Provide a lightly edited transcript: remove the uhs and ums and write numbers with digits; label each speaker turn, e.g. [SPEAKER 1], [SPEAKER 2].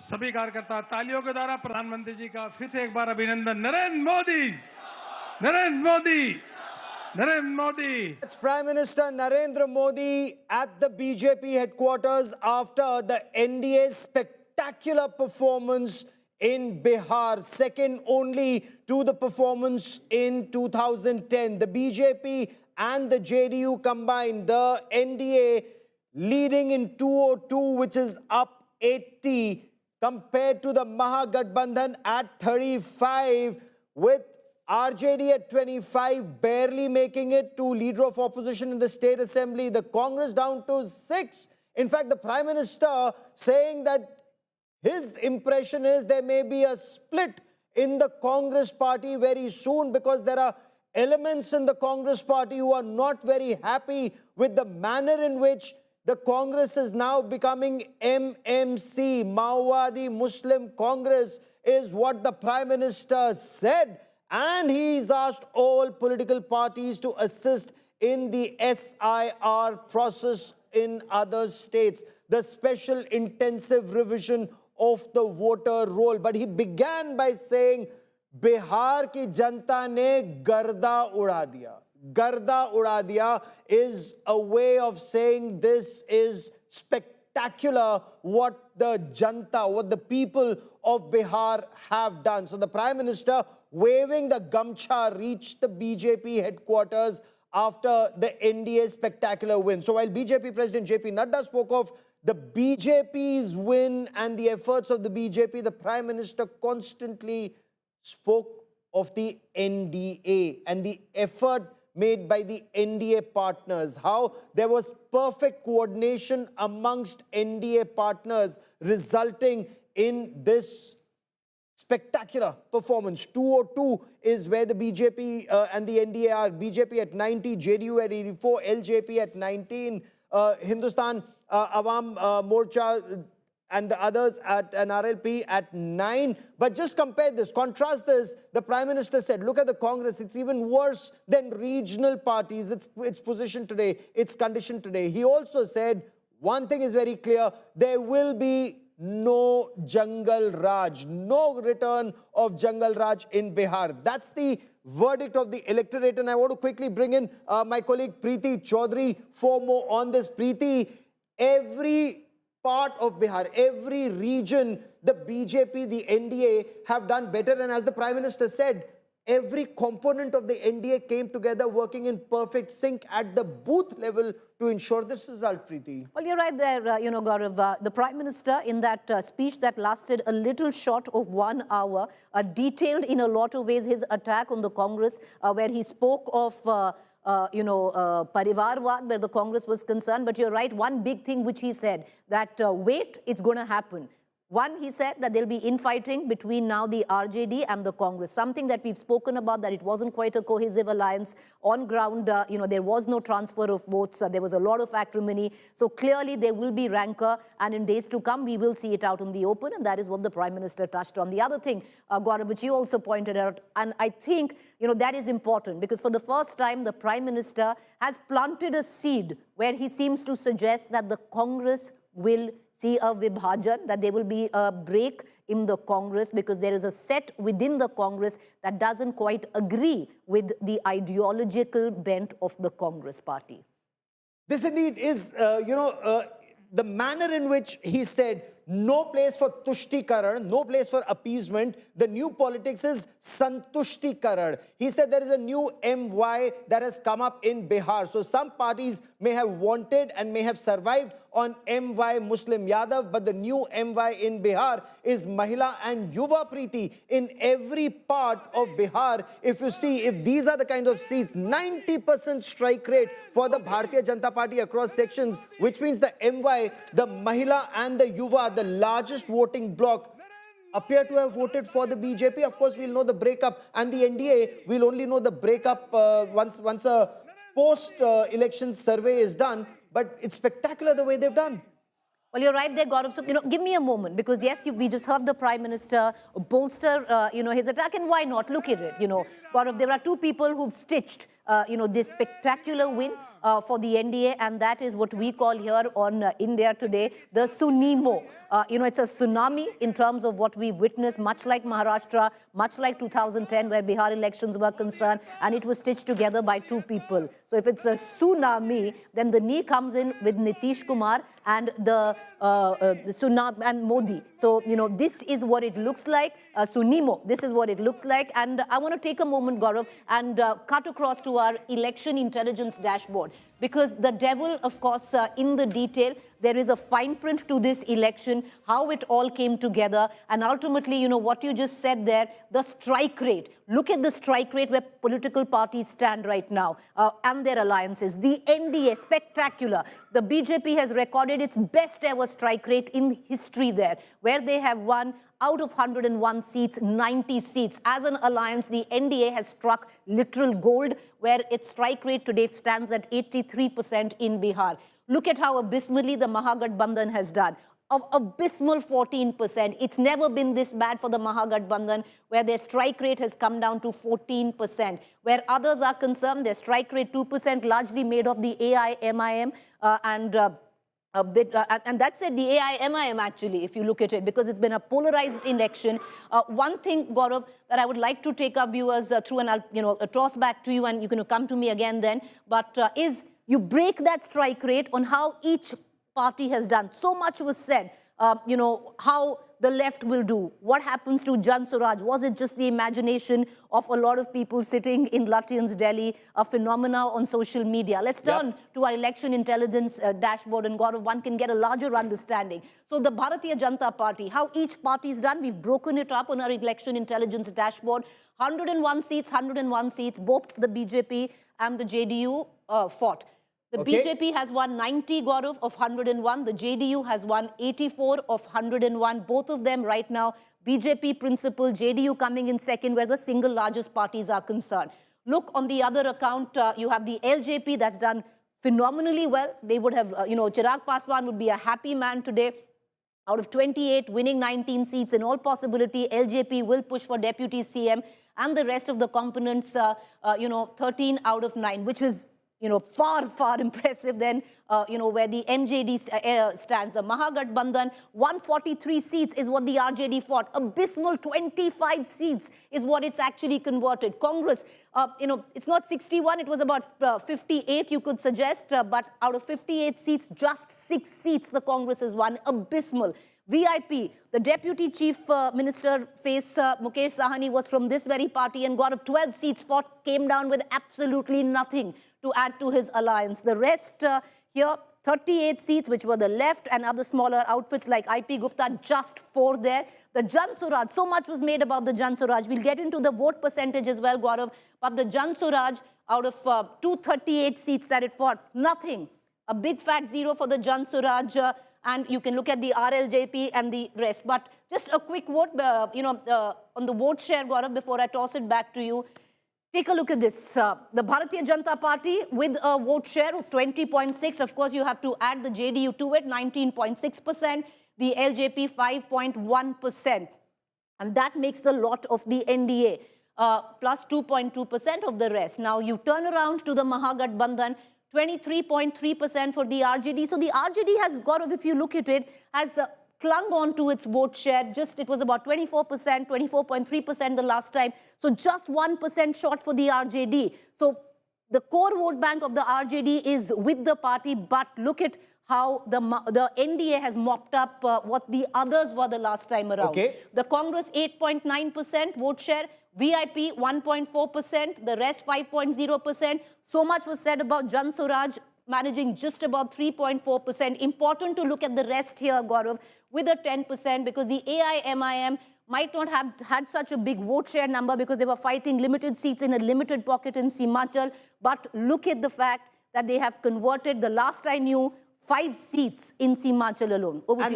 [SPEAKER 1] सभी कार्यकर्ता तालियों के द्वारा प्रधानमंत्री जी का फिर से एक बार अभिनंदन। Narendra Modi, Narendra Modi, Narendra Modi.
[SPEAKER 2] It's Prime Minister Narendra Modi at the BJP headquarters after the NDA's spectacular performance in Bihar, second only to the performance in 2010. The BJP and the JDU combined, the NDA leading in 202, which is up 80, compared to the Mahagathbandhan at 35, with RJD at 25, barely making it to leader of opposition in the state assembly. The Congress down to 6. In fact, the Prime Minister saying that his impression is there may be a split in the Congress party very soon, because there are elements in the Congress party who are not very happy with the manner in which the Congress is now becoming MMC, Maoiwadi Muslim Congress, is what the Prime Minister said. And he's asked all political parties to assist in the SIR process in other states, the special intensive revision of the voter roll. But he began by saying, Bihar ki janta ne garda uda diya. Garda uda diya is a way of saying this is spectacular what the janta, what the people of Bihar have done. So the Prime Minister, waving the gamcha, reached the BJP headquarters after the NDA's spectacular win. So while BJP President JP Nadda spoke of the BJP's win and the efforts of the BJP, the Prime Minister constantly spoke of the NDA and the effort made by the NDA partners, how there was perfect coordination amongst NDA partners, resulting in this spectacular performance. 202 is where the BJP and the NDA are. BJP at 90, JDU at 84, LJP at 19, Hindustan Awam Morcha and the others at an RLP at 9. But just compare this, contrast this. The Prime Minister said, look at the Congress, it's even worse than regional parties, its position today, its condition today. He also said, one thing is very clear, there will be no Jangal Raj, no return of Jangal Raj in Bihar. That's the verdict of the electorate. And I want to quickly bring in my colleague Preeti Chaudhary for more on this. Preeti, every part of Bihar, every region, the BJP, the NDA have done better. And as the Prime Minister said, every component of the NDA came together working in perfect sync at the booth level to ensure this result, Preeti.
[SPEAKER 3] Well, you're right there, Gaurav. The Prime Minister, in that speech that lasted a little short of 1 hour, detailed in a lot of ways his attack on the Congress, where he spoke of Parivarwad, where the Congress was concerned. But you're right, one big thing which he said, that wait, it's going to happen. One, he said that there'll be infighting between now the RJD and the Congress, something that we've spoken about, that it wasn't quite a cohesive alliance. On ground, there was no transfer of votes. There was a lot of acrimony. So clearly there will be rancor, and in days to come, we will see it out in the open, and that is what the Prime Minister touched on. The other thing, Gaurav, which you also pointed out, and I think, that is important, because for the first time, the Prime Minister has planted a seed where he seems to suggest that the Congress will see a vibhajan, that there will be a break in the Congress, because there is a set within the Congress that doesn't quite agree with the ideological bent of the Congress party.
[SPEAKER 2] This indeed is, the manner in which he said, no place for tushti karan, no place for appeasement. The new politics is santushti karan. He said there is a new MY that has come up in Bihar. So some parties may have wanted and may have survived on MY Muslim Yadav, but the new MY in Bihar is mahila and yuva, Preeti. In every part of Bihar, if you see, if these are the kind of seats, 90% strike rate for the Bharatiya Janata Party across sections, which means the MY, the mahila and the yuva, the largest voting bloc, appear to have voted for the BJP. Of course, we'll know the breakup, and the NDA will only know the breakup once a post-election survey is done. But it's spectacular the way they've done.
[SPEAKER 3] Well, you're right there, Gaurav. So, give me a moment, because yes, we just heard the Prime Minister bolster, his attack, and why not? Look at it, Gaurav, there are two people who've stitched this spectacular win for the NDA, and that is what we call here on India Today the tsunami. It's a tsunami in terms of what we've witnessed, much like Maharashtra, much like 2010, where Bihar elections were concerned, and it was stitched together by two people. So if it's a tsunami, then the knee comes in with Nitish Kumar and the tsunami and Modi. So, this is what it looks like, tsunami. This is what it looks like. And I want to take a moment, Gaurav, and cut across to our election intelligence dashboard. Because the devil, of course, in the detail, there is a fine print to this election, how it all came together, and ultimately, what you just said there, the strike rate. Look at the strike rate where political parties stand right now, and their alliances. The NDA, spectacular. The BJP has recorded its best ever strike rate in history there, where they have won out of 101 seats, 90 seats. As an alliance, the NDA has struck literal gold, where its strike rate today stands at 83% in Bihar. Look at how abysmally the Mahagathbandhan has done. Abysmal 14%. It's never been this bad for the Mahagathbandhan, where their strike rate has come down to 14%. Where others are concerned, their strike rate 2%, largely made of the AIMIM and that's it, the AIMIM actually, if you look at it, because it's been a polarized election. One thing, Gaurav, that I would like to take our viewers through, and I'll toss back to you, and you can come to me again then, but is you break that strike rate on how each party has done. So much was said, how the left will do. What happens to Jangal Raj? Was it just the imagination of a lot of people sitting in Lutyens, Delhi, a phenomena on social media? Let's turn to our election intelligence dashboard, and Gaurav, one can get a larger understanding. So the Bharatiya Janata Party, how each party's done, we've broken it up on our election intelligence dashboard. 101 seats, both the BJP and the JDU fought. The BJP has won 90, Gaurav, of 101. The JDU has won 84 of 101. Both of them right now, BJP principal, JDU coming in second, where the single largest parties are concerned. Look, on the other account, you have the LJP that's done phenomenally well. They would have, Chirag Paswan would be a happy man today. Out of 28, winning 19 seats in all possibility, LJP will push for deputy CM, and the rest of the components, 13 out of 9, which is far, far impressive than, where the MJD stands. The Mahagathbandhan, 143 seats is what the RJD fought. Abysmal 25 seats is what it's actually converted. Congress, it's not 61, it was about 58, you could suggest, but out of 58 seats, just 6 seats the Congress has won. Abysmal. VIP, the Deputy Chief Minister face Mukesh Sahani was from this very party and got 12 seats fought, came down with absolutely nothing to add to his alliance. The rest here, 38 seats, which were the left and other smaller outfits like IP Gupta, just 4 there. The Jangal Raj, so much was made about the Jangal Raj. We'll get into the vote percentage as well, Gaurav. But the Jangal Raj, out of 238 seats that it fought, nothing. A big fat 0 for the Jangal Raj. And you can look at the RLJP and the rest. But just a quick vote, on the vote share, Gaurav, before I toss it back to you. Take a look at this. The Bharatiya Janata Party with a vote share of 20.6. Of course, you have to add the JDU to it, 19.6%. The LJP, 5.1%. And that makes the lot of the NDA, plus 2.2% of the rest. Now, you turn around to the Mahagathbandhan, 23.3% for the RJD. So the RJD has got, if you look at it, has clung on to its vote share. It was about 24%, 24.3% the last time. So just 1% short for the RJD. So the core vote bank of the RJD is with the party, but look at how the NDA has mopped up what the others were the last time around. The Congress, 8.9% vote share. VIP, 1.4%. The rest, 5.0%. So much was said about Jangal Raj managing just about 3.4%. Important to look at the rest here, Gaurav, with a 10%, because the AIMIM might not have had such a big vote share number because they were fighting limited seats in a limited pocket in Simachal. But look at the fact that they have converted, the last I knew, 5 seats in Simachal alone. Over to you.